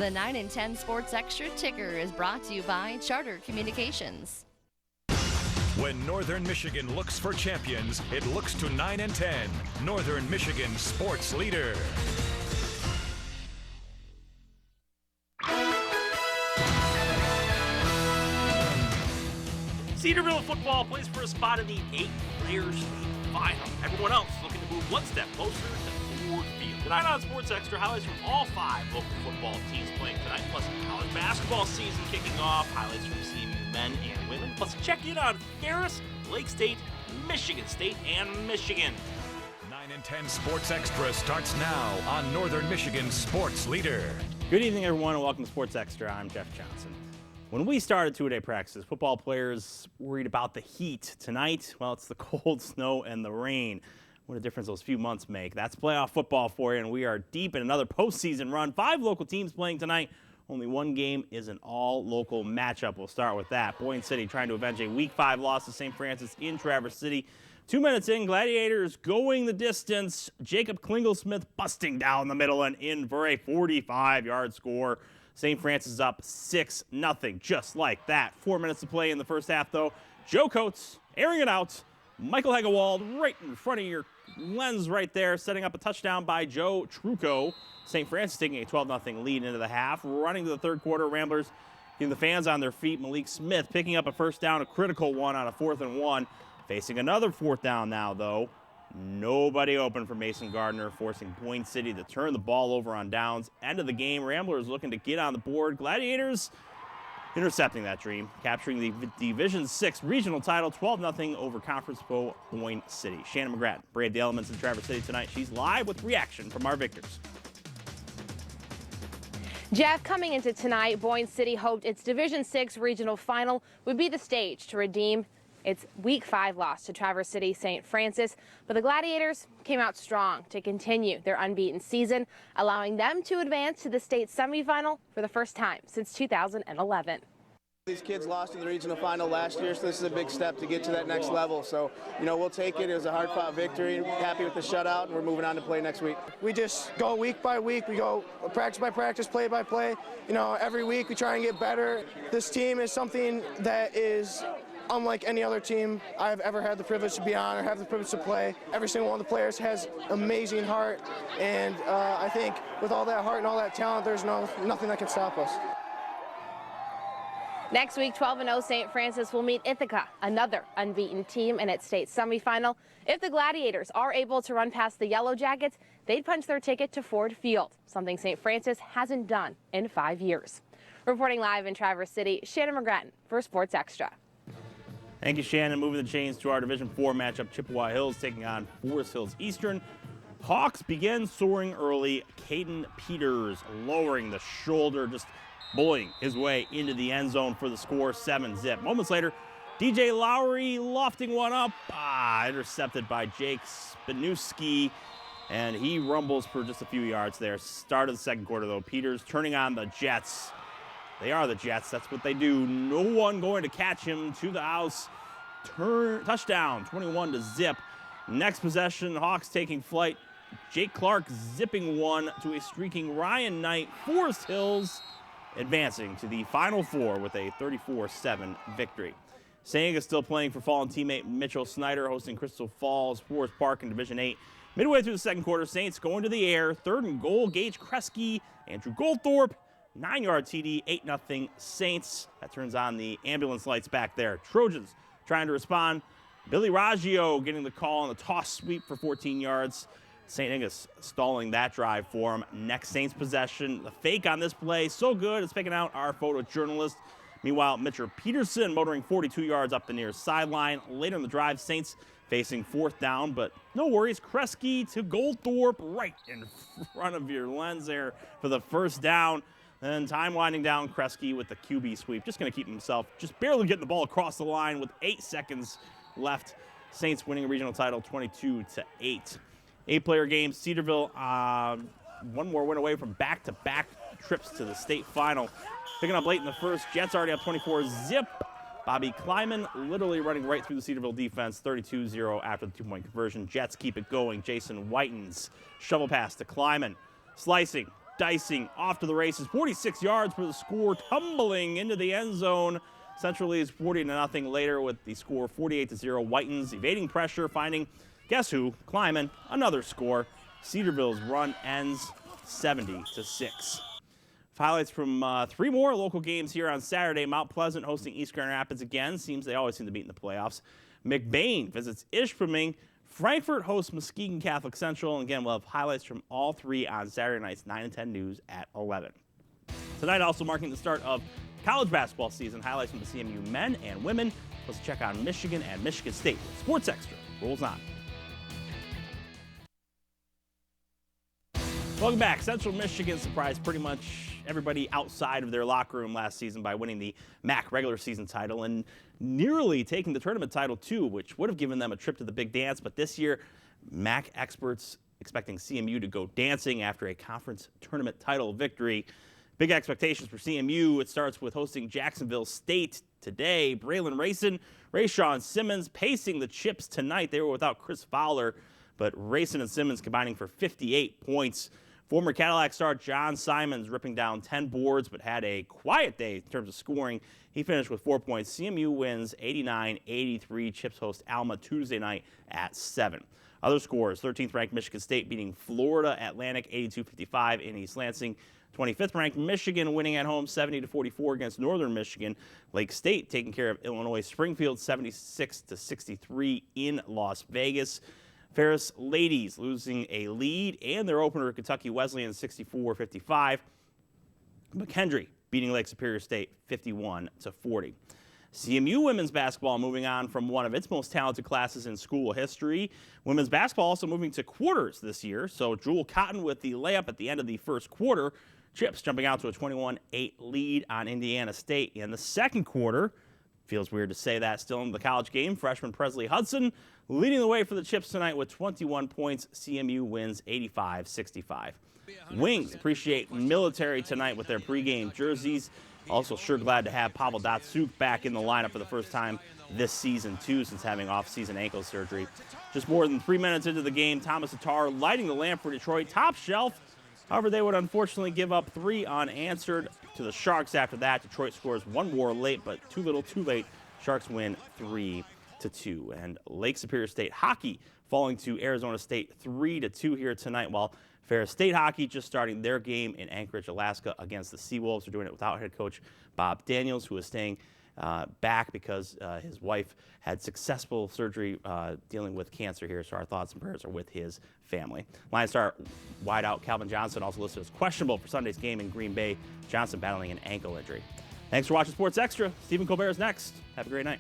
The 9 and 10 Sports Extra ticker is brought to you by Charter Communications. When Northern Michigan looks for champions, it looks to 9 and 10, Northern Michigan's sports leader. Cedarville football plays for a spot in the 8-player state final. Everyone else looking to move one step closer to Ford Field. Tonight on Sports Extra, highlights from all 5 local football teams playing tonight, plus college basketball season kicking off, highlights from CMU men and women, plus check in on Ferris, Lake State, Michigan State, and Michigan. 9 and 10 Sports Extra starts now on Northern Michigan's sports leader. Good evening, everyone, and welcome to Sports Extra. I'm Jeff Johnson. When we started two-day practices, football players worried about the heat. Tonight, well, it's the cold, snow, and the rain. What a difference those few months make. That's playoff football for you, and we are deep in another postseason run. 5 local teams playing tonight. Only one game is an all-local matchup. We'll start with that. Boyne City trying to avenge a Week 5 loss to St. Francis in Traverse City. 2 minutes in, Gladiators going the distance. Jacob Klingelsmith busting down the middle and in for a 45-yard score. St. Francis up 6-0, just like that. 4 minutes to play in the first half, though. Joe Coates airing it out. Michael Hegewald right in front of your lens right there, setting up a touchdown by Joe Trucco. St. Francis taking a 12-0 lead into the half. Running to the third quarter, Ramblers getting the fans on their feet. Malik Smith picking up a first down, a critical one on a 4th and 1. Facing another 4th down now, though. Nobody open for Mason Gardner, forcing Boyne City to turn the ball over on downs. End of the game, Ramblers looking to get on the board. Gladiators intercepting that dream, capturing the Division 6 regional title, 12-0 over Conference foe Boyne City. Shannon McGrattan braved the elements in Traverse City tonight. She's live with reaction from our victors. Jeff, coming into tonight, Boyne City hoped its Division 6 regional final would be the stage to redeem its Week 5 loss to Traverse City St. Francis, but the Gladiators came out strong to continue their unbeaten season, allowing them to advance to the state semifinal for the first time since 2011. These kids lost in the regional final last year, so this is a big step to get to that next level. So, we'll take it. It was a hard-fought victory. Happy with the shutout, and we're moving on to play next week. We just go week by week. We go practice by practice, play by play. Every week we try and get better. This team is something that is unlike any other team I've ever had the privilege to be on or have the privilege to play. Every single one of the players has amazing heart, and I think with all that heart and all that talent, there's nothing that can stop us. Next week, 12-0 St. Francis will meet Ithaca, another unbeaten team in its state semifinal. If the Gladiators are able to run past the Yellow Jackets, they'd punch their ticket to Ford Field, something St. Francis hasn't done in 5 years. Reporting live in Traverse City, Shannon McGrattan for Sports Extra. Thank you, Shannon. Moving the chains to our Division 4 matchup, Chippewa Hills taking on Forest Hills Eastern. Hawks begin soaring early. Caden Peters lowering the shoulder, just bullying his way into the end zone for the score, 7-0. Moments later, DJ Lowry lofting one up, intercepted by Jake Spinewski, and he rumbles for just a few yards there. Start of the second quarter, though. Peters turning on the Jets. They are the Jets. That's what they do. No one going to catch him to the house. Touchdown, 21-0. Next possession, Hawks taking flight. Jake Clark zipping one to a streaking Ryan Knight. Forest Hills advancing to the Final Four with a 34-7 victory. Saying is still playing for fallen teammate Mitchell Snyder, hosting Crystal Falls Forest Park in Division 8. Midway through the second quarter, Saints going to the air. 3rd and goal, Gage Kresge, Andrew Goldthorpe. 9-yard TD, 8-0 Saints. That turns on the ambulance lights back there. Trojans trying to respond. Billy Raggio getting the call on the toss sweep for 14 yards. St. Ignace stalling that drive for him. Next Saints possession. The fake on this play, so good, it's picking out our photojournalist. Meanwhile, Mitchell Peterson motoring 42 yards up the near sideline. Later in the drive, Saints facing 4th down, but no worries. Kresge to Goldthorpe right in front of your lens there for the first down. And time winding down, Kresge with the QB sweep. Just going to keep himself just barely getting the ball across the line with 8 seconds left. Saints winning a regional title 22-8. 8-player game. Cedarville, one more win away from back-to-back trips to the state final. Picking up late in the first. Jets already up 24-0. Bobby Kleiman literally running right through the Cedarville defense, 32-0 after the 2-point conversion. Jets keep it going. Jason Whitens shovel pass to Kleiman. Slicing. dicing off to the races. 46 yards for the score, tumbling into the end zone. Central leads 40-0 later with the score 48-0. Whitens evading pressure, finding, guess who, climbing another score. Cedarville's run ends 70-6. Highlights from 3 more local games here on Saturday. Mount Pleasant hosting East Grand Rapids again. They always seem to beat in the playoffs. McBain visits Ishpeming. Frankfort hosts Muskegon Catholic Central. And again, we'll have highlights from all 3 on Saturday night's 9 and 10 news at 11. Tonight also marking the start of college basketball season. Highlights from the CMU men and women. Let's check on Michigan and Michigan State. Sports Extra rolls on. Welcome back. Central Michigan surprised pretty much everybody outside of their locker room last season by winning the MAC regular season title and nearly taking the tournament title too, which would have given them a trip to the big dance. But this year, MAC experts expecting CMU to go dancing after a conference tournament title victory. Big expectations for CMU. It starts with hosting Jacksonville State today. Braylon Rayshawn Simmons pacing the Chips tonight. They were without Chris Fowler, but Rayson and Simmons combining for 58 points. Former Cadillac star John Simons ripping down 10 boards, but had a quiet day in terms of scoring. He finished with 4 points. CMU wins 89-83. Chips host Alma Tuesday night at 7. Other scores, 13th-ranked Michigan State beating Florida Atlantic 82-55 in East Lansing. 25th-ranked Michigan winning at home 70-44 against Northern Michigan. Lake State taking care of Illinois Springfield 76-63 in Las Vegas. Ferris ladies losing a lead and their opener Kentucky Wesleyan 64-55. McKendree beating Lake Superior State 51-40. CMU women's basketball moving on from one of its most talented classes in school history. Women's basketball also moving to quarters this year. So Jewel Cotton with the layup at the end of the first quarter. Chips jumping out to a 21-8 lead on Indiana State in the second quarter. Feels weird to say that still in the college game. Freshman Presley Hudson leading the way for the Chips tonight with 21 points. CMU wins 85-65. Wings appreciate military tonight with their pregame jerseys. Also sure glad to have Pavel Datsuk back in the lineup for the first time this season, too, since having off-season ankle surgery. Just more than 3 minutes into the game, Thomas Tatar lighting the lamp for Detroit. Top shelf. However, they would unfortunately give up 3 unanswered to the Sharks after that. Detroit scores 1 more late, but too little, too late. Sharks win 3-2. And Lake Superior State hockey falling to Arizona State 3-2 here tonight, while Ferris State hockey just starting their game in Anchorage, Alaska against the Seawolves. They're doing it without head coach Bob Daniels, who is staying back because his wife had successful surgery dealing with cancer here. So our thoughts and prayers are with his family. Lions star wideout Calvin Johnson also listed as questionable for Sunday's game in Green Bay. Johnson battling an ankle injury. Thanks for watching Sports Extra. Stephen Colbert is next. Have a great night.